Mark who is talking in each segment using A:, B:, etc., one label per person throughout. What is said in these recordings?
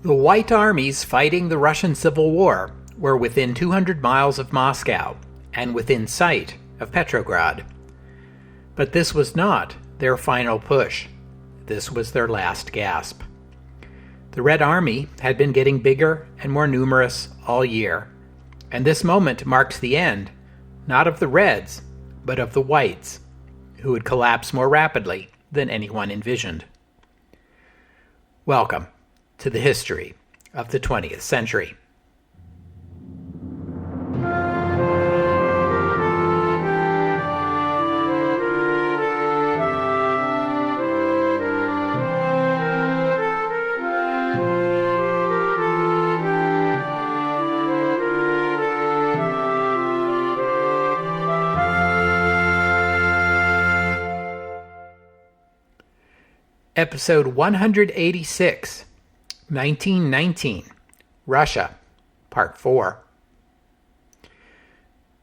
A: The White armies fighting the Russian Civil War were within 200 miles of Moscow and within sight of Petrograd. But this was not their final push. This was their last gasp. The Red Army had been getting bigger and more numerous all year, and this moment marked the end, not of the Reds, but of the Whites, who would collapse more rapidly than anyone envisioned. Welcome to the history of the 20th century. Episode 186, 1919, Russia, Part 4.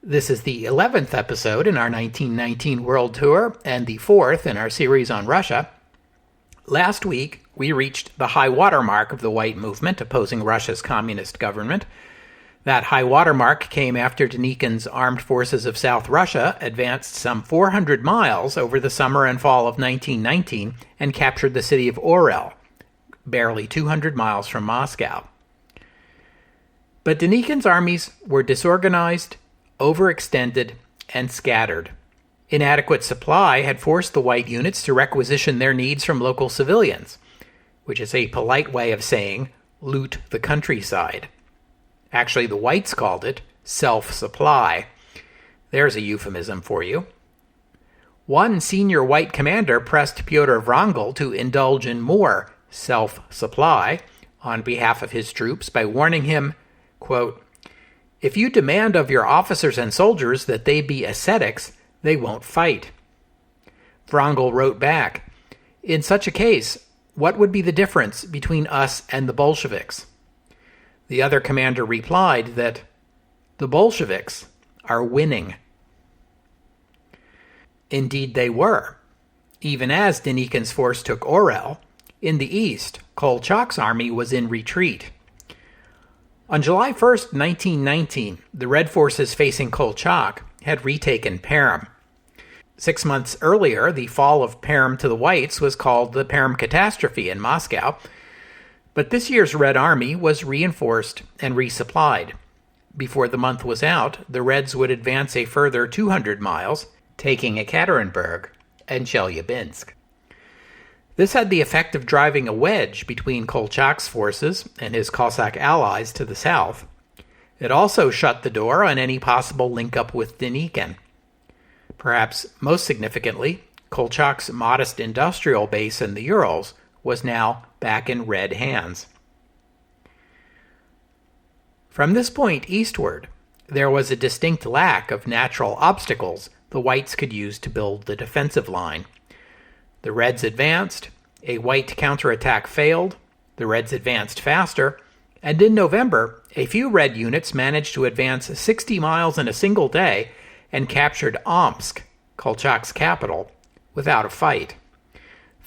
A: This is the 11th episode in our 1919 World Tour and the 4th in our series on Russia. Last week, we reached the high water mark of the White movement opposing Russia's communist government. That high water mark came after Denikin's armed forces of South Russia advanced some 400 miles over the summer and fall of 1919 and captured the city of Orel, barely 200 miles from Moscow. But Denikin's armies were disorganized, overextended, and scattered. Inadequate supply had forced the White units to requisition their needs from local civilians, which is a polite way of saying loot the countryside. Actually, the Whites called it self-supply. There's a euphemism for you. One senior White commander pressed Pyotr Wrangel to indulge in more self-supply on behalf of his troops by warning him, quote, "If you demand of your officers and soldiers that they be ascetics, they won't fight." Wrangel wrote back, "In such a case, what would be the difference between us and the Bolsheviks?" The other commander replied that the Bolsheviks are winning. Indeed they were. Even as Denikin's force took Orel, in the east, Kolchak's army was in retreat. On July 1st, 1919, the Red forces facing Kolchak had retaken Perm. 6 months earlier, the fall of Perm to the Whites was called the Perm Catastrophe in Moscow. But this year's Red Army was reinforced and resupplied. Before the month was out, the Reds would advance a further 200 miles, taking Ekaterinburg and Chelyabinsk. This had the effect of driving a wedge between Kolchak's forces and his Cossack allies to the south. It also shut the door on any possible link-up with Denikin. Perhaps most significantly, Kolchak's modest industrial base in the Urals was now back in Red hands. From this point eastward, there was a distinct lack of natural obstacles the Whites could use to build the defensive line. The Reds advanced, a White counterattack failed, the Reds advanced faster, and in November, a few Red units managed to advance 60 miles in a single day and captured Omsk, Kolchak's capital, without a fight.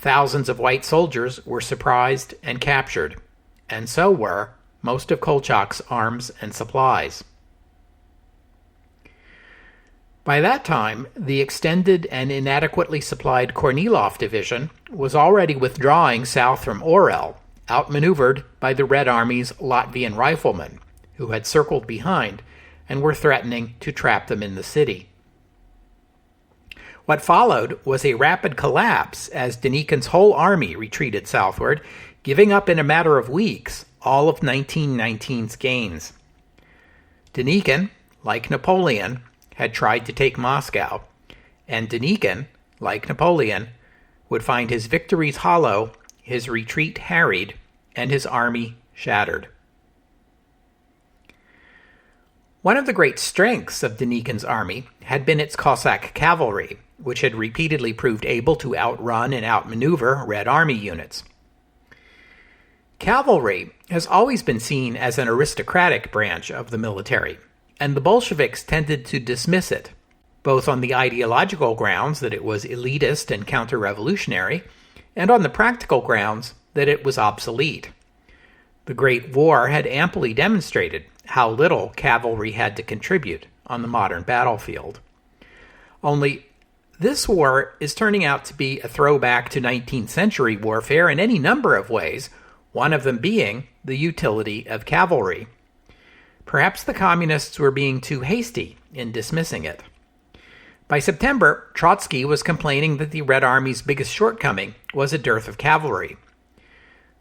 A: Thousands of White soldiers were surprised and captured, and so were most of Kolchak's arms and supplies. By that time, the extended and inadequately supplied Kornilov division was already withdrawing south from Orel, outmaneuvered by the Red Army's Latvian riflemen, who had circled behind and were threatening to trap them in the city. What followed was a rapid collapse as Denikin's whole army retreated southward, giving up in a matter of weeks all of 1919's gains. Denikin, like Napoleon, had tried to take Moscow, and Denikin, like Napoleon, would find his victories hollow, his retreat harried, and his army shattered. One of the great strengths of Denikin's army had been its Cossack cavalry, which had repeatedly proved able to outrun and outmaneuver Red Army units. Cavalry has always been seen as an aristocratic branch of the military, and the Bolsheviks tended to dismiss it, both on the ideological grounds that it was elitist and counter-revolutionary, and on the practical grounds that it was obsolete. The Great War had amply demonstrated how little cavalry had to contribute on the modern battlefield. Only this war is turning out to be a throwback to 19th century warfare in any number of ways, one of them being the utility of cavalry. Perhaps the communists were being too hasty in dismissing it. By September, Trotsky was complaining that the Red Army's biggest shortcoming was a dearth of cavalry.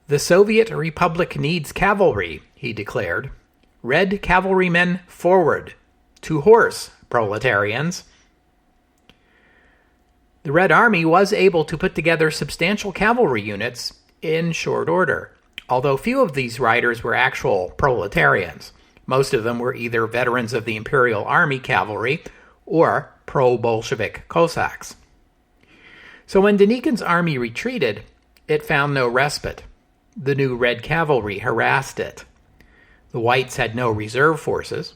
A: "The Soviet Republic needs cavalry," he declared. "Red cavalrymen forward! To horse, proletarians!" The Red Army was able to put together substantial cavalry units in short order, although few of these riders were actual proletarians. Most of them were either veterans of the Imperial Army cavalry or pro-Bolshevik Cossacks. So when Denikin's army retreated, it found no respite. The new Red Cavalry harassed it. The Whites had no reserve forces.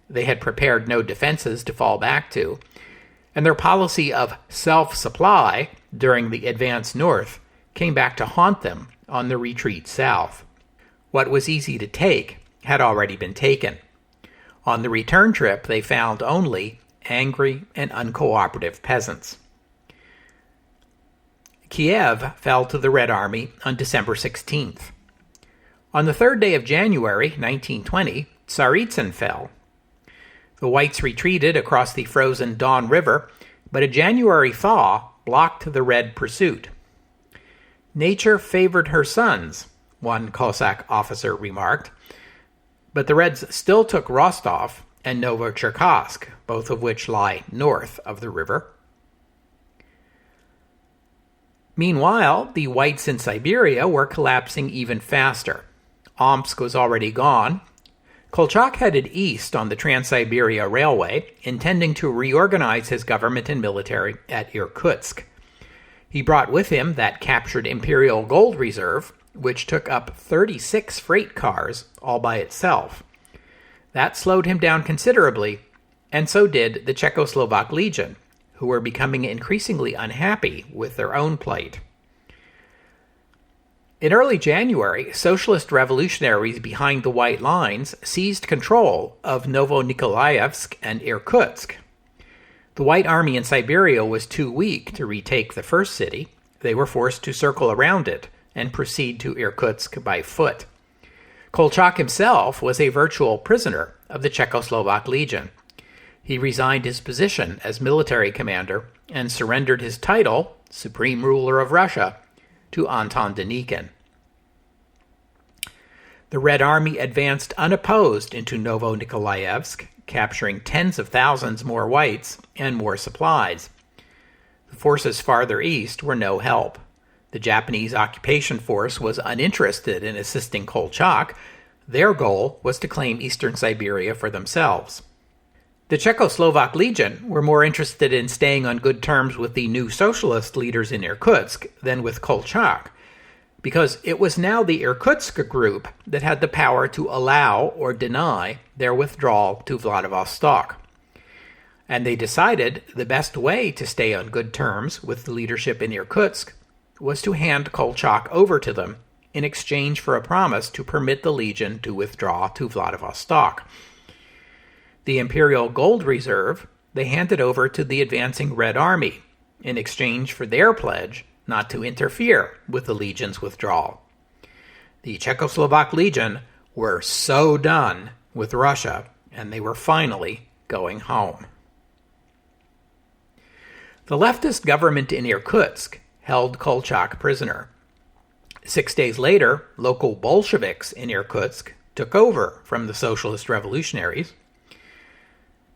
A: They had prepared no defenses to fall back to. And their policy of self-supply during the advance north came back to haunt them on the retreat south. What was easy to take had already been taken. On the return trip, they found only angry and uncooperative peasants. Kiev fell to the Red Army on December 16th. On the third day of January 1920, Tsaritsyn fell. The Whites retreated across the frozen Don River, but a January thaw blocked the Red pursuit. "Nature favored her sons," one Cossack officer remarked, but the Reds still took Rostov and Novocherkassk, both of which lie north of the river. Meanwhile, the Whites in Siberia were collapsing even faster. Omsk was already gone. Kolchak headed east on the Trans-Siberia Railway, intending to reorganize his government and military at Irkutsk. He brought with him that captured Imperial Gold Reserve, which took up 36 freight cars all by itself. That slowed him down considerably, and so did the Czechoslovak Legion, who were becoming increasingly unhappy with their own plight. In early January, socialist revolutionaries behind the White Lines seized control of Novonikolaevsk and Irkutsk. The White Army in Siberia was too weak to retake the first city. They were forced to circle around it and proceed to Irkutsk by foot. Kolchak himself was a virtual prisoner of the Czechoslovak Legion. He resigned his position as military commander and surrendered his title, Supreme Ruler of Russia, to Anton Denikin. The Red Army advanced unopposed into Novonikolaevsk, capturing tens of thousands more Whites and more supplies. The forces farther east were no help. The Japanese occupation force was uninterested in assisting Kolchak. Their goal was to claim eastern Siberia for themselves. The Czechoslovak Legion were more interested in staying on good terms with the new socialist leaders in Irkutsk than with Kolchak, because it was now the Irkutsk group that had the power to allow or deny their withdrawal to Vladivostok. And they decided the best way to stay on good terms with the leadership in Irkutsk was to hand Kolchak over to them in exchange for a promise to permit the Legion to withdraw to Vladivostok. The Imperial Gold Reserve they handed over to the advancing Red Army in exchange for their pledge not to interfere with the Legion's withdrawal. The Czechoslovak Legion were so done with Russia, and they were finally going home. The leftist government in Irkutsk held Kolchak prisoner. 6 days later, local Bolsheviks in Irkutsk took over from the socialist revolutionaries.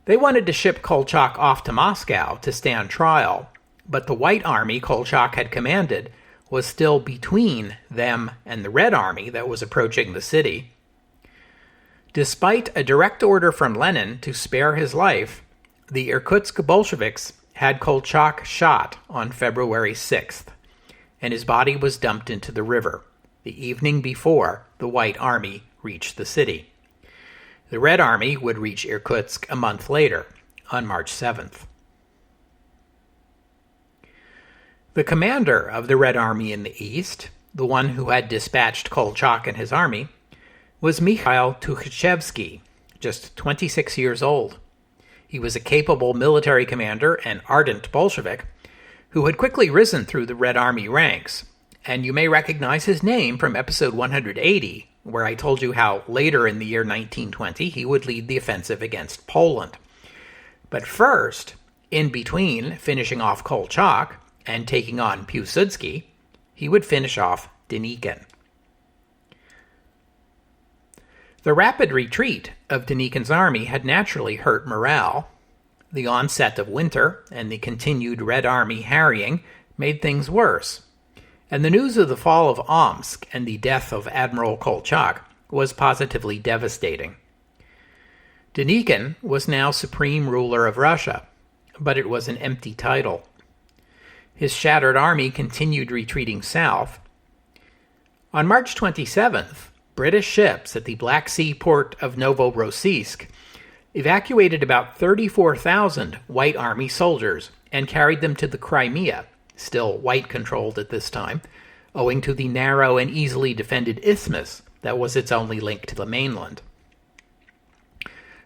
A: They wanted to ship Kolchak off to Moscow to stand trial, but the White Army Kolchak had commanded was still between them and the Red Army that was approaching the city. Despite a direct order from Lenin to spare his life, the Irkutsk Bolsheviks had Kolchak shot on February 6th, and his body was dumped into the river the evening before the White Army reached the city. The Red Army would reach Irkutsk a month later, on March 7th. The commander of the Red Army in the east, the one who had dispatched Kolchak and his army, was Mikhail Tukhachevsky, just 26 years old. He was a capable military commander and ardent Bolshevik who had quickly risen through the Red Army ranks, and you may recognize his name from episode 180, where I told you how later in the year 1920 he would lead the offensive against Poland. But first, in between finishing off Kolchak and taking on Piłsudski, he would finish off Denikin. The rapid retreat of Denikin's army had naturally hurt morale. The onset of winter and the continued Red Army harrying made things worse, and the news of the fall of Omsk and the death of Admiral Kolchak was positively devastating. Denikin was now supreme ruler of Russia, but it was an empty title. His shattered army continued retreating south. On March 27th, British ships at the Black Sea port of Novorossiysk evacuated about 34,000 White Army soldiers and carried them to the Crimea, still white-controlled at this time, owing to the narrow and easily defended isthmus that was its only link to the mainland.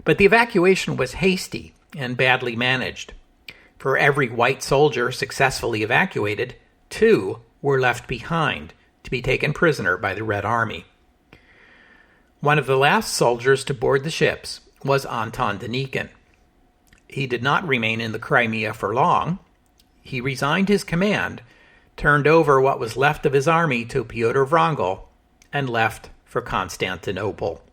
A: But the evacuation was hasty and badly managed. For every white soldier successfully evacuated, 2 were left behind to be taken prisoner by the Red Army. One of the last soldiers to board the ships was Anton Denikin. He did not remain in the Crimea for long. He resigned his command, turned over what was left of his army to Pyotr Wrangel, and left for Constantinople.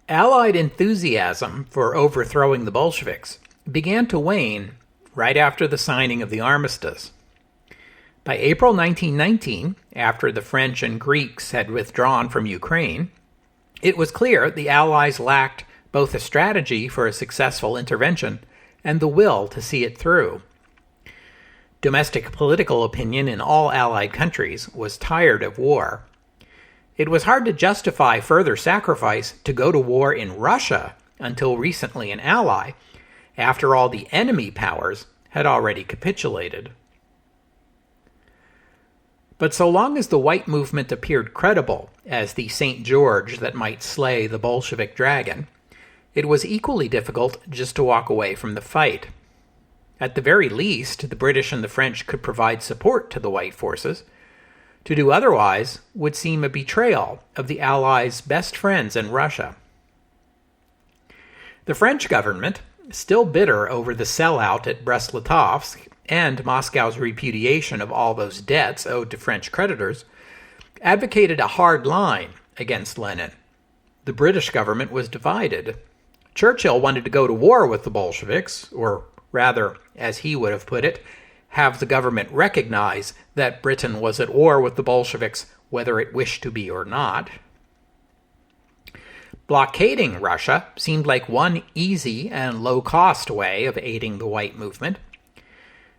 A: Allied enthusiasm for overthrowing the Bolsheviks began to wane right after the signing of the armistice. By April 1919, after the French and Greeks had withdrawn from Ukraine, it was clear the Allies lacked both a strategy for a successful intervention and the will to see it through. Domestic political opinion in all Allied countries was tired of war. It was hard to justify further sacrifice to go to war in Russia, until recently an ally, after all the enemy powers had already capitulated. But so long as the White movement appeared credible as the St. George that might slay the Bolshevik dragon, it was equally difficult just to walk away from the fight. At the very least, the British and the French could provide support to the White forces. To do otherwise would seem a betrayal of the Allies' best friends in Russia. The French government, still bitter over the sellout at Brest-Litovsk and Moscow's repudiation of all those debts owed to French creditors, advocated a hard line against Lenin. The British government was divided. Churchill wanted to go to war with the Bolsheviks, or rather, as he would have put it, have the government recognize that Britain was at war with the Bolsheviks, whether it wished to be or not. Blockading Russia seemed like one easy and low-cost way of aiding the White movement.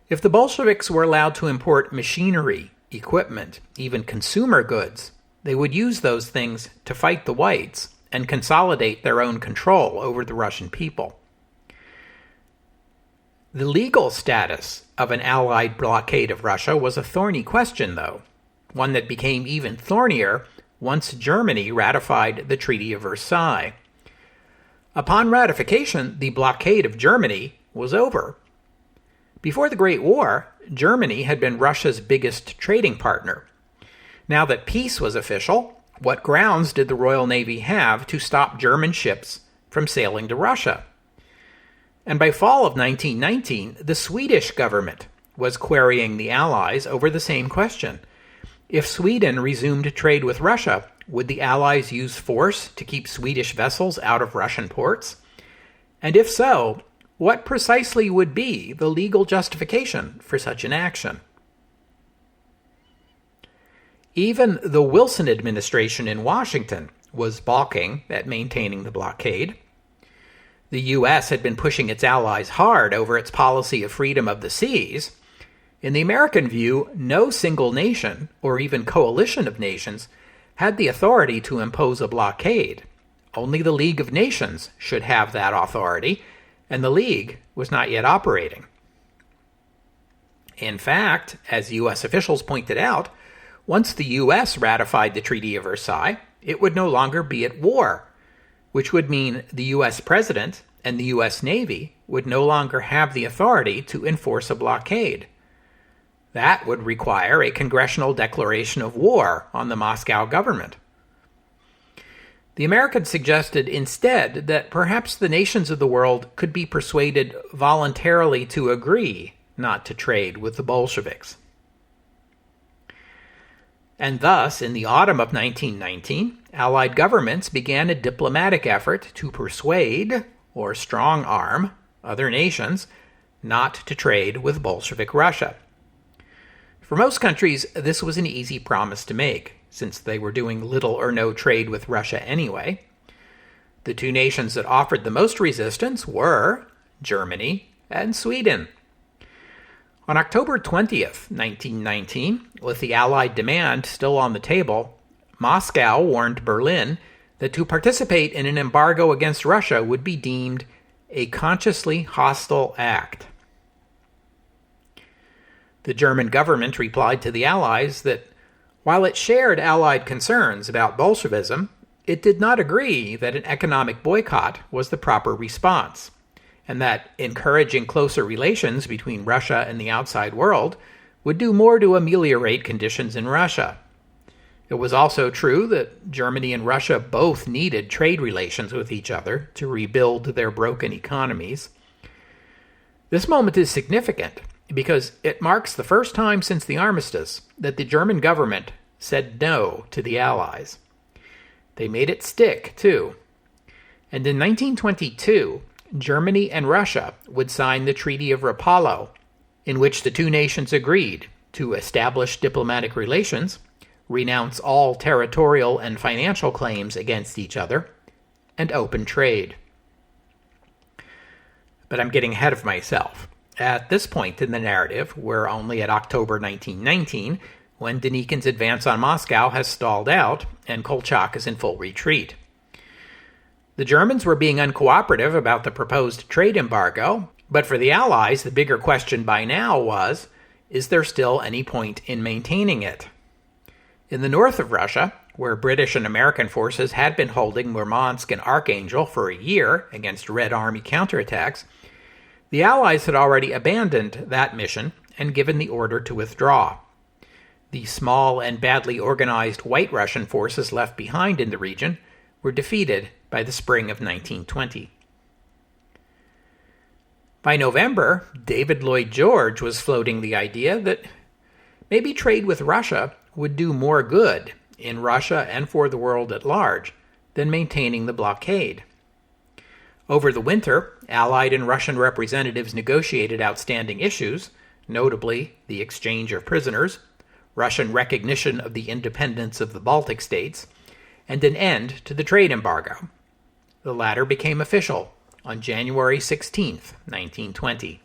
A: If the Bolsheviks were allowed to import machinery, equipment, even consumer goods, they would use those things to fight the Whites and consolidate their own control over the Russian people. The legal status of an Allied blockade of Russia was a thorny question, though, one that became even thornier once Germany ratified the Treaty of Versailles. Upon ratification, the blockade of Germany was over. Before the Great War, Germany had been Russia's biggest trading partner. Now that peace was official, what grounds did the Royal Navy have to stop German ships from sailing to Russia? And by fall of 1919, the Swedish government was querying the Allies over the same question. If Sweden resumed trade with Russia, would the Allies use force to keep Swedish vessels out of Russian ports? And if so, what precisely would be the legal justification for such an action? Even the Wilson administration in Washington was balking at maintaining the blockade. The U.S. had been pushing its allies hard over its policy of freedom of the seas. In the American view, no single nation, or even coalition of nations, had the authority to impose a blockade. Only the League of Nations should have that authority, and the League was not yet operating. In fact, as U.S. officials pointed out, once the U.S. ratified the Treaty of Versailles, it would no longer be at war, which would mean the U.S. President and the U.S. Navy would no longer have the authority to enforce a blockade. That would require a congressional declaration of war on the Moscow government. The Americans suggested instead that perhaps the nations of the world could be persuaded voluntarily to agree not to trade with the Bolsheviks. And thus, in the autumn of 1919, Allied governments began a diplomatic effort to persuade, or strong-arm, other nations not to trade with Bolshevik Russia. For most countries, this was an easy promise to make, since they were doing little or no trade with Russia anyway. The two nations that offered the most resistance were Germany and Sweden. On October 20th, 1919, with the Allied demand still on the table, Moscow warned Berlin that to participate in an embargo against Russia would be deemed a consciously hostile act. The German government replied to the Allies that while it shared Allied concerns about Bolshevism, it did not agree that an economic boycott was the proper response, and that encouraging closer relations between Russia and the outside world would do more to ameliorate conditions in Russia. It was also true that Germany and Russia both needed trade relations with each other to rebuild their broken economies. This moment is significant because it marks the first time since the armistice that the German government said no to the Allies. They made it stick, too. And in 1922, Germany and Russia would sign the Treaty of Rapallo, in which the two nations agreed to establish diplomatic relations, renounce all territorial and financial claims against each other, and open trade. But I'm getting ahead of myself. At this point in the narrative, we're only at October 1919, when Denikin's advance on Moscow has stalled out and Kolchak is in full retreat. The Germans were being uncooperative about the proposed trade embargo, but for the Allies, the bigger question by now was, is there still any point in maintaining it? In the north of Russia, where British and American forces had been holding Murmansk and Archangel for a year against Red Army counterattacks, the Allies had already abandoned that mission and given the order to withdraw. The small and badly organized White Russian forces left behind in the region were defeated by the spring of 1920. By November, David Lloyd George was floating the idea that maybe trade with Russia would do more good in Russia and for the world at large than maintaining the blockade. Over the winter, Allied and Russian representatives negotiated outstanding issues, notably the exchange of prisoners, Russian recognition of the independence of the Baltic states, and an end to the trade embargo. The latter became official on January 16, 1920.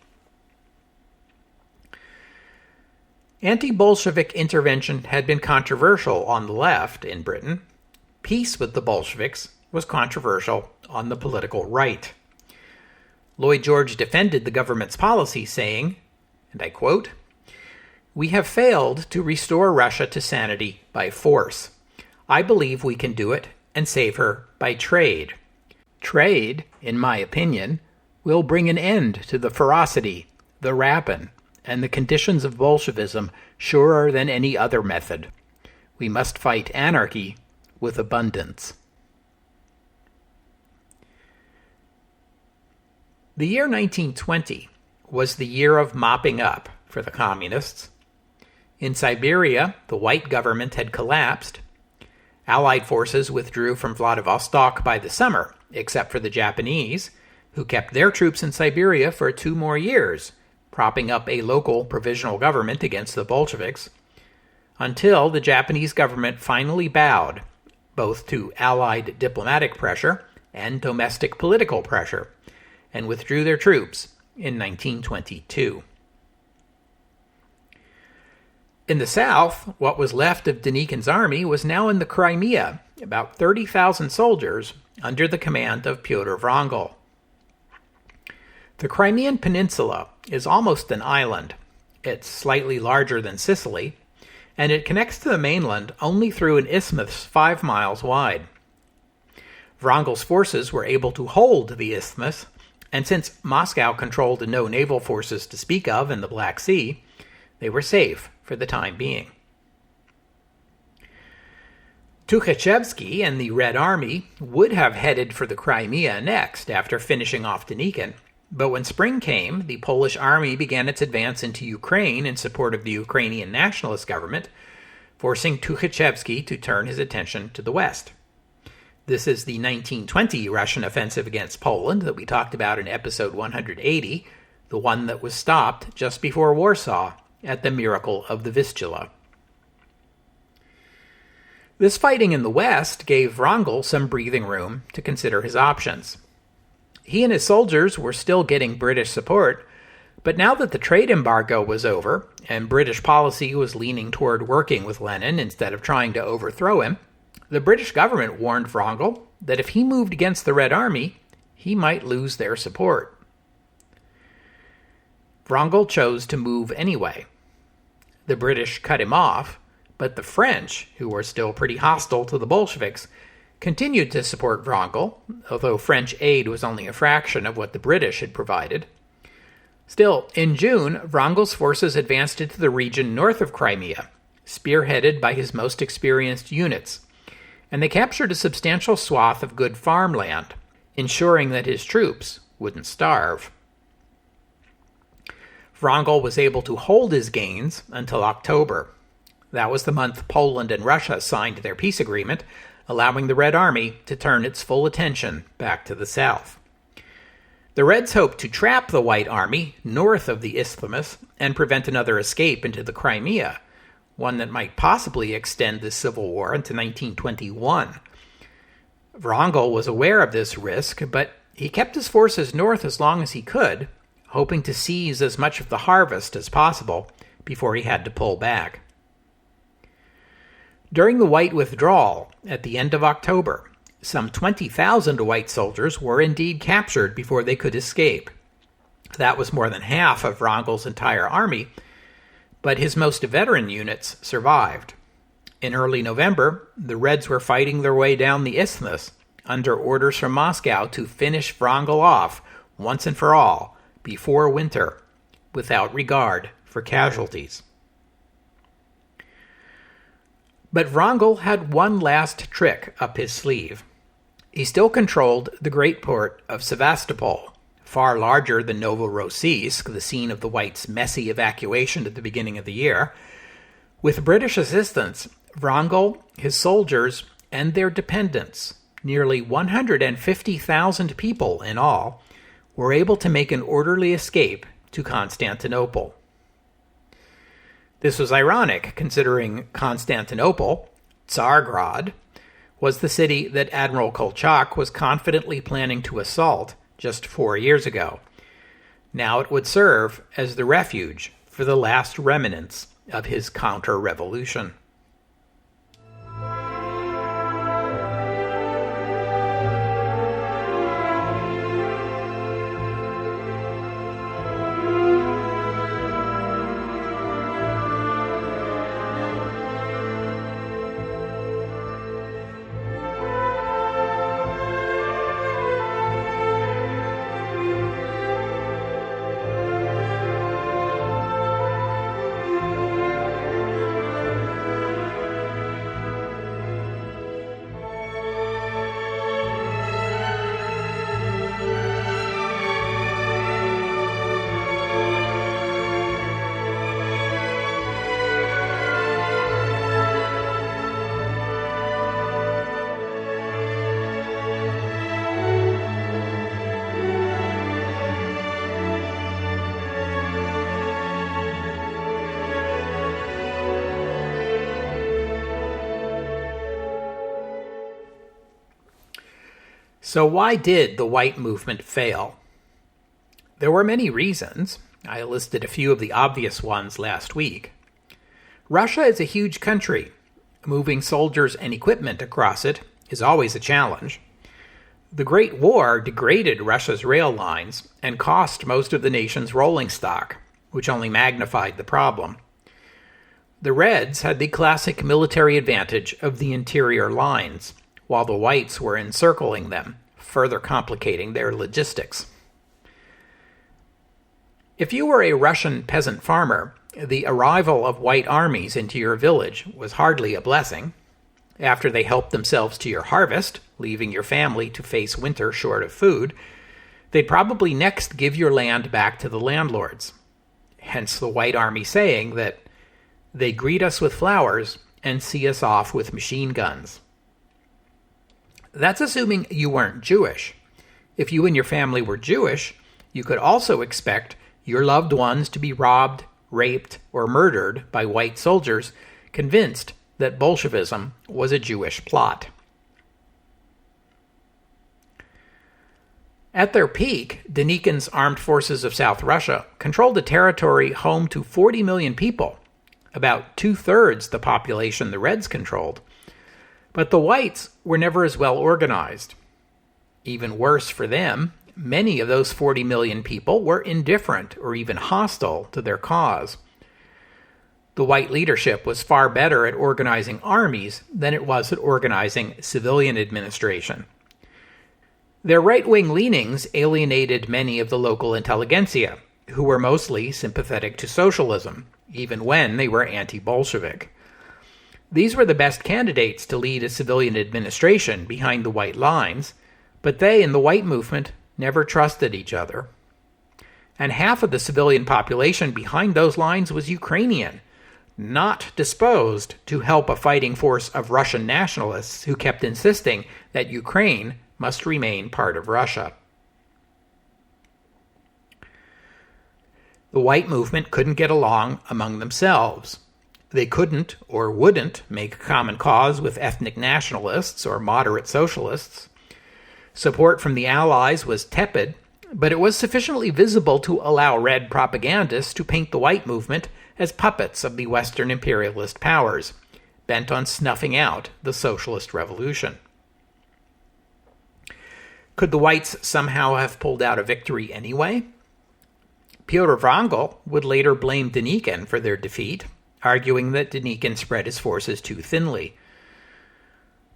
A: Anti-Bolshevik intervention had been controversial on the left in Britain. Peace with the Bolsheviks was controversial on the political right. Lloyd George defended the government's policy, saying, and I quote, "We have failed to restore Russia to sanity by force. I believe we can do it and save her by trade. Trade, in my opinion, will bring an end to the ferocity, the rapine, and the conditions of Bolshevism surer than any other method. We must fight anarchy with abundance." The year 1920 was the year of mopping up for the communists. In Siberia, the white government had collapsed. Allied forces withdrew from Vladivostok by the summer, except for the Japanese, who kept their troops in Siberia for 2 more years, propping up a local provisional government against the Bolsheviks, until the Japanese government finally bowed, both to Allied diplomatic pressure and domestic political pressure, and withdrew their troops in 1922. In the south, what was left of Denikin's army was now in the Crimea, about 30,000 soldiers under the command of Pyotr Wrangel. The Crimean Peninsula is almost an island. It's slightly larger than Sicily, and it connects to the mainland only through an isthmus 5 miles wide. Wrangel's forces were able to hold the isthmus, and since Moscow controlled no naval forces to speak of in the Black Sea, they were safe for the time being. Tukhachevsky and the Red Army would have headed for the Crimea next after finishing off Denikin, but when spring came, the Polish army began its advance into Ukraine in support of the Ukrainian nationalist government, forcing Tukhachevsky to turn his attention to the west. This is the 1920 Russian offensive against Poland that we talked about in episode 180, the one that was stopped just before Warsaw at the Miracle of the Vistula. This fighting in the west gave Wrangel some breathing room to consider his options. He and his soldiers were still getting British support, but now that the trade embargo was over and British policy was leaning toward working with Lenin instead of trying to overthrow him, the British government warned Wrangel that if he moved against the Red Army, he might lose their support. Wrangel chose to move anyway. The British cut him off, but the French, who were still pretty hostile to the Bolsheviks, continued to support Wrangel, although French aid was only a fraction of what the British had provided. Still, in June, Wrangel's forces advanced into the region north of Crimea, spearheaded by his most experienced units, and they captured a substantial swath of good farmland, ensuring that his troops wouldn't starve. Wrangel was able to hold his gains until October. That was the month Poland and Russia signed their peace agreement, allowing the Red Army to turn its full attention back to the south. The Reds hoped to trap the White Army north of the Isthmus and prevent another escape into the Crimea, one that might possibly extend the Civil War into 1921. Wrangel was aware of this risk, but he kept his forces north as long as he could, hoping to seize as much of the harvest as possible before he had to pull back. During the White withdrawal at the end of October, some 20,000 white soldiers were indeed captured before they could escape. That was more than half of Wrangel's entire army, but his most veteran units survived. In early November, the Reds were fighting their way down the isthmus under orders from Moscow to finish Wrangel off once and for all before winter, without regard for casualties. But Wrangel had one last trick up his sleeve. He still controlled the great port of Sevastopol, far larger than Novorossiysk, the scene of the Whites' messy evacuation at the beginning of the year. With British assistance, Wrangel, his soldiers, and their dependents, nearly 150,000 people in all, were able to make an orderly escape to Constantinople. This was ironic, considering Constantinople, Tsargrad, was the city that Admiral Kolchak was confidently planning to assault just 4 years ago. Now it would serve as the refuge for the last remnants of his counter-revolution. So why did the white movement fail? There were many reasons. I listed a few of the obvious ones last week. Russia is a huge country. Moving soldiers and equipment across it is always a challenge. The Great War degraded Russia's rail lines and cost most of the nation's rolling stock, which only magnified the problem. The Reds had the classic military advantage of the interior lines, while the Whites were encircling them, further complicating their logistics. If you were a Russian peasant farmer, the arrival of white armies into your village was hardly a blessing. After they helped themselves to your harvest, leaving your family to face winter short of food, they'd probably next give your land back to the landlords. Hence the White Army saying that they greet us with flowers and see us off with machine guns. That's assuming you weren't Jewish. If you and your family were Jewish, you could also expect your loved ones to be robbed, raped, or murdered by white soldiers convinced that Bolshevism was a Jewish plot. At their peak, Denikin's armed forces of South Russia controlled a territory home to 40 million people, about two-thirds the population the Reds controlled. But the Whites were never as well organized. Even worse for them, many of those 40 million people were indifferent or even hostile to their cause. The white leadership was far better at organizing armies than it was at organizing civilian administration. Their right-wing leanings alienated many of the local intelligentsia, who were mostly sympathetic to socialism, even when they were anti-Bolshevik. These were the best candidates to lead a civilian administration behind the white lines, but they and the white movement never trusted each other. And half of the civilian population behind those lines was Ukrainian, not disposed to help a fighting force of Russian nationalists who kept insisting that Ukraine must remain part of Russia. The white movement couldn't get along among themselves. They couldn't or wouldn't make common cause with ethnic nationalists or moderate socialists. Support from the Allies was tepid, but it was sufficiently visible to allow Red propagandists to paint the white movement as puppets of the Western imperialist powers, bent on snuffing out the socialist revolution. Could the Whites somehow have pulled out a victory anyway? Pyotr Wrangel would later blame Denikin for their defeat, arguing that Denikin spread his forces too thinly.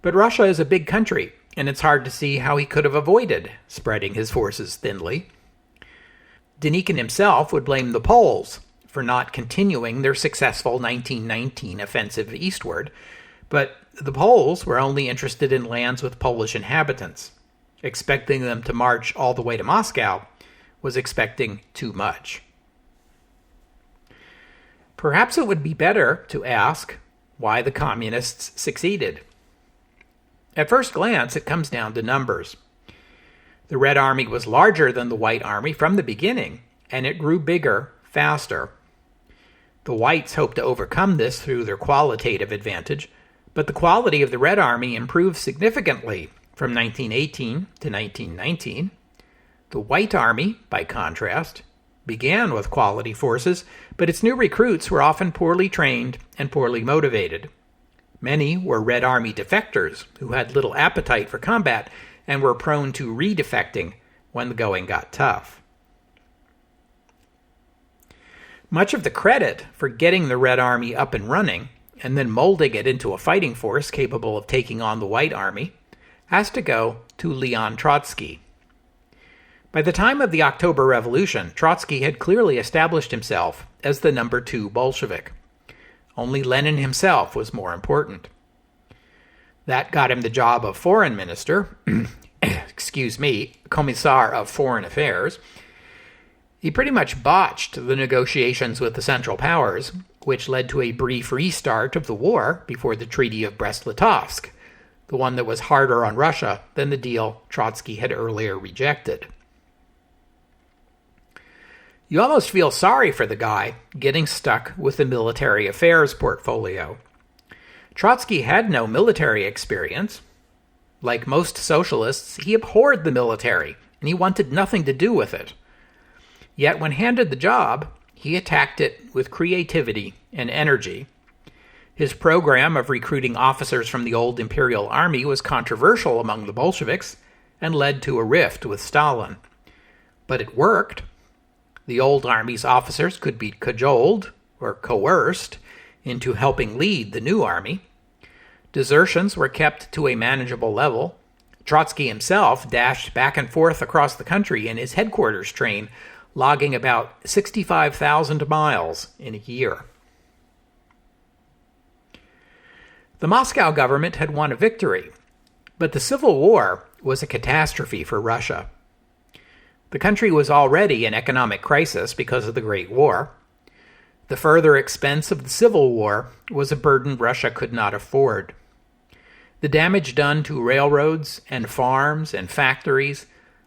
A: But Russia is a big country, and it's hard to see how he could have avoided spreading his forces thinly. Denikin himself would blame the Poles for not continuing their successful 1919 offensive eastward, but the Poles were only interested in lands with Polish inhabitants. Expecting them to march all the way to Moscow was expecting too much. Perhaps it would be better to ask why the communists succeeded. At first glance, it comes down to numbers. The Red Army was larger than the White Army from the beginning, and it grew bigger faster. The Whites hoped to overcome this through their qualitative advantage, but the quality of the Red Army improved significantly from 1918 to 1919. The White Army, by contrast, began with quality forces, but its new recruits were often poorly trained and poorly motivated. Many were Red Army defectors who had little appetite for combat and were prone to redefecting when the going got tough. Much of the credit for getting the Red Army up and running, and then molding it into a fighting force capable of taking on the White Army, has to go to Leon Trotsky. By the time of the October Revolution, Trotsky had clearly established himself as the number 2 Bolshevik. Only Lenin himself was more important. That got him the job of foreign minister, Commissar of Foreign Affairs. He pretty much botched the negotiations with the Central Powers, which led to a brief restart of the war before the Treaty of Brest-Litovsk, the one that was harder on Russia than the deal Trotsky had earlier rejected. You almost feel sorry for the guy getting stuck with the military affairs portfolio. Trotsky had no military experience. Like most socialists, he abhorred the military, and he wanted nothing to do with it. Yet when handed the job, he attacked it with creativity and energy. His program of recruiting officers from the old Imperial Army was controversial among the Bolsheviks and led to a rift with Stalin. But it worked. The old army's officers could be cajoled, or coerced, into helping lead the new army. Desertions were kept to a manageable level. Trotsky himself dashed back and forth across the country in his headquarters train, logging about 65,000 miles in a year. The Moscow government had won a victory, but the Civil War was a catastrophe for Russia. The country was already in economic crisis because of the Great War. The further expense of the Civil War was a burden Russia could not afford. The damage done to railroads and farms and factories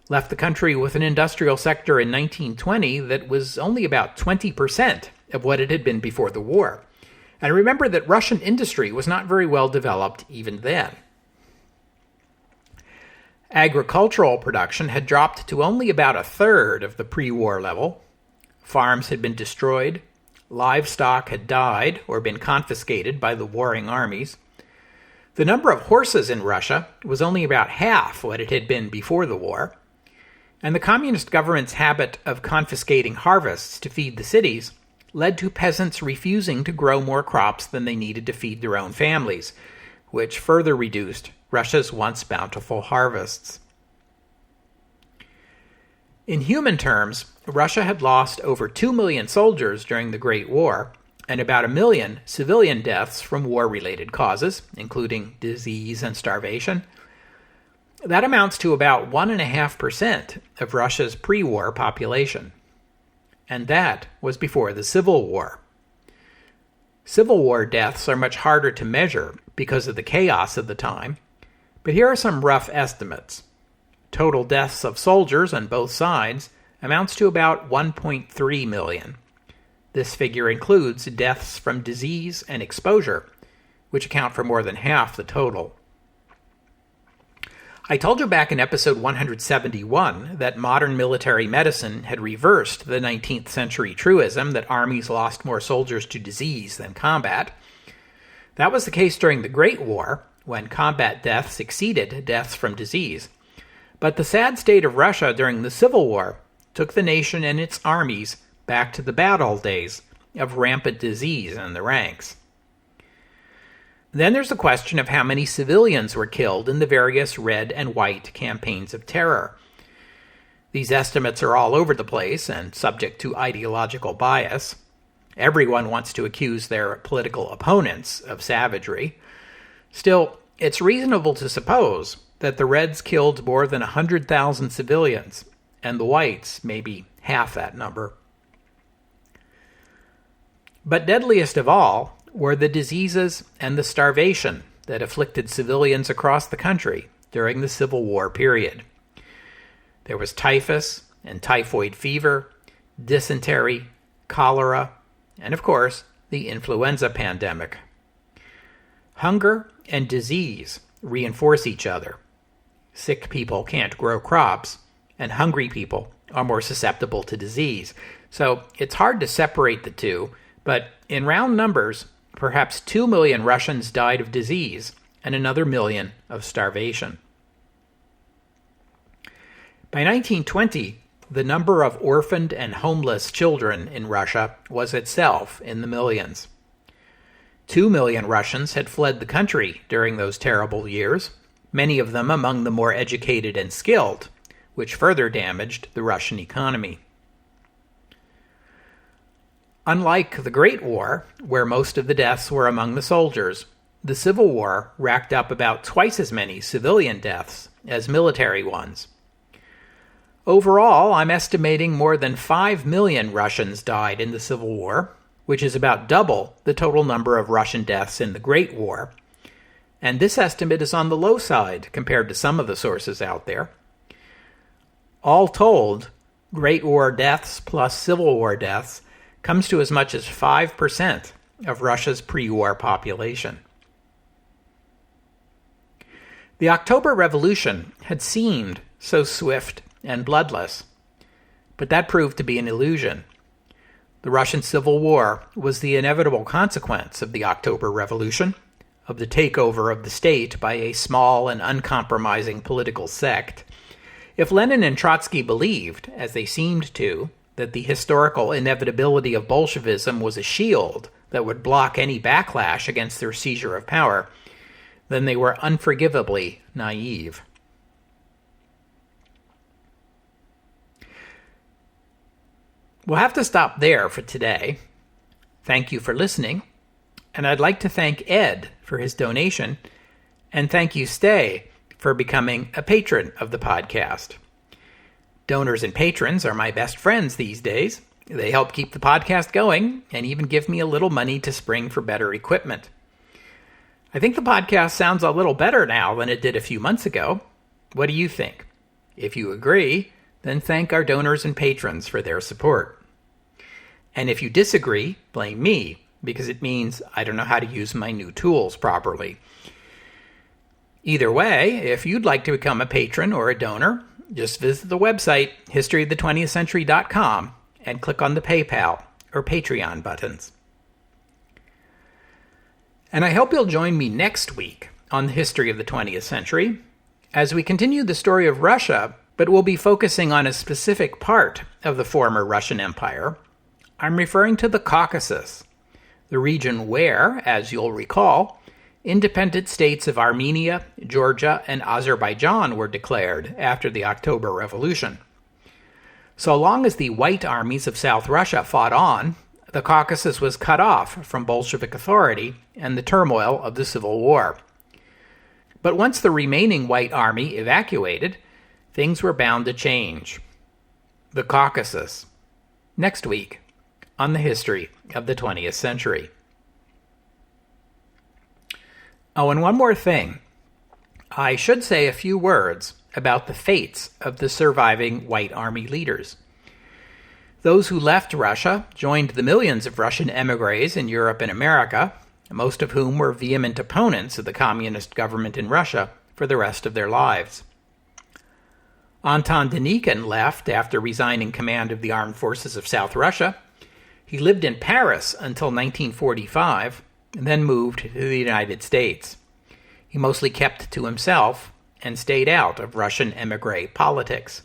A: left the country with an industrial sector in 1920 that was only about 20% of what it had been before the war. And remember that Russian industry was not very well developed even then. Agricultural production had dropped to only about a third of the pre-war level. Farms had been destroyed. Livestock had died or been confiscated by the warring armies. The number of horses in Russia was only about half what it had been before the war. And the communist government's habit of confiscating harvests to feed the cities led to peasants refusing to grow more crops than they needed to feed their own families, which further reduced Russia's once bountiful harvests. In human terms, Russia had lost over 2 million soldiers during the Great War, and about 1 million civilian deaths from war-related causes, including disease and starvation. That amounts to about 1.5% of Russia's pre-war population. And that was before the Civil War. Civil War deaths are much harder to measure because of the chaos of the time, but here are some rough estimates. Total deaths of soldiers on both sides amounts to about 1.3 million. This figure includes deaths from disease and exposure, which account for more than half the total. I told you back in episode 171 that modern military medicine had reversed the 19th century truism that armies lost more soldiers to disease than combat. That was the case during the Great War, when combat deaths exceeded deaths from disease. But the sad state of Russia during the Civil War took the nation and its armies back to the bad old days of rampant disease in the ranks. Then there's the question of how many civilians were killed in the various red and white campaigns of terror. These estimates are all over the place and subject to ideological bias. Everyone wants to accuse their political opponents of savagery. Still, it's reasonable to suppose that the Reds killed more than 100,000 civilians, and the Whites maybe half that number. But deadliest of all were the diseases and the starvation that afflicted civilians across the country during the Civil War period. There was typhus and typhoid fever, dysentery, cholera, and of course, the influenza pandemic. Hunger and disease reinforce each other. Sick people can't grow crops, and hungry people are more susceptible to disease. So it's hard to separate the two, but in round numbers, perhaps 2 million Russians died of disease and another million of starvation. By 1920, the number of orphaned and homeless children in Russia was itself in the millions. 2 million Russians had fled the country during those terrible years, many of them among the more educated and skilled, which further damaged the Russian economy. Unlike the Great War, where most of the deaths were among the soldiers, the Civil War racked up about twice as many civilian deaths as military ones. Overall, I'm estimating more than 5 million Russians died in the Civil War, which is about double the total number of Russian deaths in the Great War. And this estimate is on the low side compared to some of the sources out there. All told, Great War deaths plus Civil War deaths comes to as much as 5% of Russia's pre-war population. The October Revolution had seemed so swift and bloodless, but that proved to be an illusion. The Russian Civil War was the inevitable consequence of the October Revolution, of the takeover of the state by a small and uncompromising political sect. If Lenin and Trotsky believed, as they seemed to, that the historical inevitability of Bolshevism was a shield that would block any backlash against their seizure of power, then they were unforgivably naive. We'll have to stop there for today. Thank you for listening, and I'd like to thank Ed for his donation, and thank you, Stay, for becoming a patron of the podcast. Donors and patrons are my best friends these days. They help keep the podcast going and even give me a little money to spring for better equipment. I think the podcast sounds a little better now than it did a few months ago. What do you think? If you agree, then thank our donors and patrons for their support. And if you disagree, blame me, because it means I don't know how to use my new tools properly. Either way, if you'd like to become a patron or a donor, just visit the website, historyofthe20thcentury.com, and click on the PayPal or Patreon buttons. And I hope you'll join me next week on the history of the 20th century, as we continue the story of Russia, but we'll be focusing on a specific part of the former Russian Empire. I'm referring to the Caucasus, the region where, as you'll recall, independent states of Armenia, Georgia, and Azerbaijan were declared after the October Revolution. So long as the white armies of South Russia fought on, the Caucasus was cut off from Bolshevik authority and the turmoil of the Civil War. But once the remaining white army evacuated, things were bound to change. The Caucasus. Next week on the history of the 20th century. Oh, and one more thing. I should say a few words about the fates of the surviving white army leaders. Those who left Russia joined the millions of Russian émigrés in Europe and America, most of whom were vehement opponents of the communist government in Russia for the rest of their lives. Anton Denikin left after resigning command of the armed forces of South Russia. He lived in Paris until 1945, and then moved to the United States. He mostly kept to himself and stayed out of Russian émigré politics.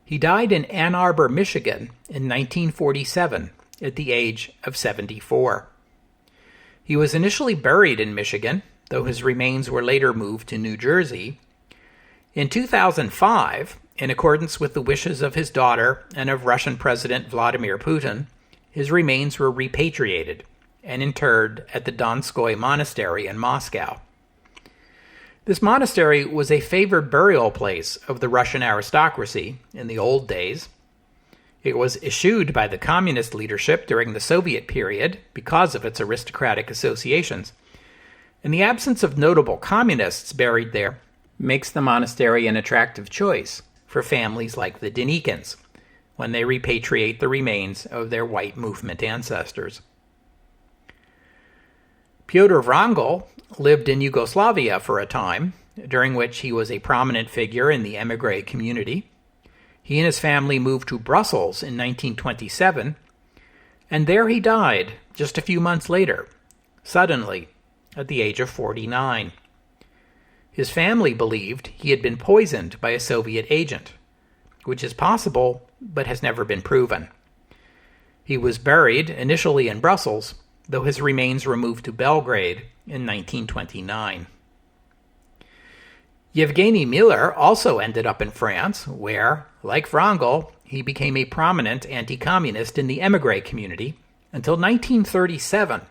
A: He died in Ann Arbor, Michigan in 1947 at the age of 74. He was initially buried in Michigan, though his remains were later moved to New Jersey. In 2005, in accordance with the wishes of his daughter and of Russian President Vladimir Putin, his remains were repatriated and interred at the Donskoy Monastery in Moscow. This monastery was a favored burial place of the Russian aristocracy in the old days. It was eschewed by the communist leadership during the Soviet period because of its aristocratic associations, and the absence of notable communists buried there makes the monastery an attractive choice for families like the Denikins when they repatriate the remains of their white movement ancestors. Pyotr Wrangel lived in Yugoslavia for a time, during which he was a prominent figure in the émigré community. He and his family moved to Brussels in 1927, and there he died just a few months later, suddenly, at the age of 49. His family believed he had been poisoned by a Soviet agent, which is possible but has never been proven. He was buried initially in Brussels, though his remains were moved to Belgrade in 1929. Yevgeny Miller also ended up in France, where, like Wrangel, he became a prominent anti-communist in the émigré community until 1937,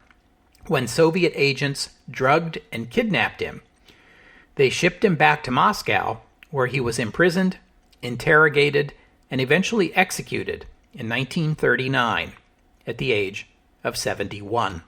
A: when Soviet agents drugged and kidnapped him. They shipped him back to Moscow, where he was imprisoned, interrogated, and eventually executed in 1939 at the age of 71.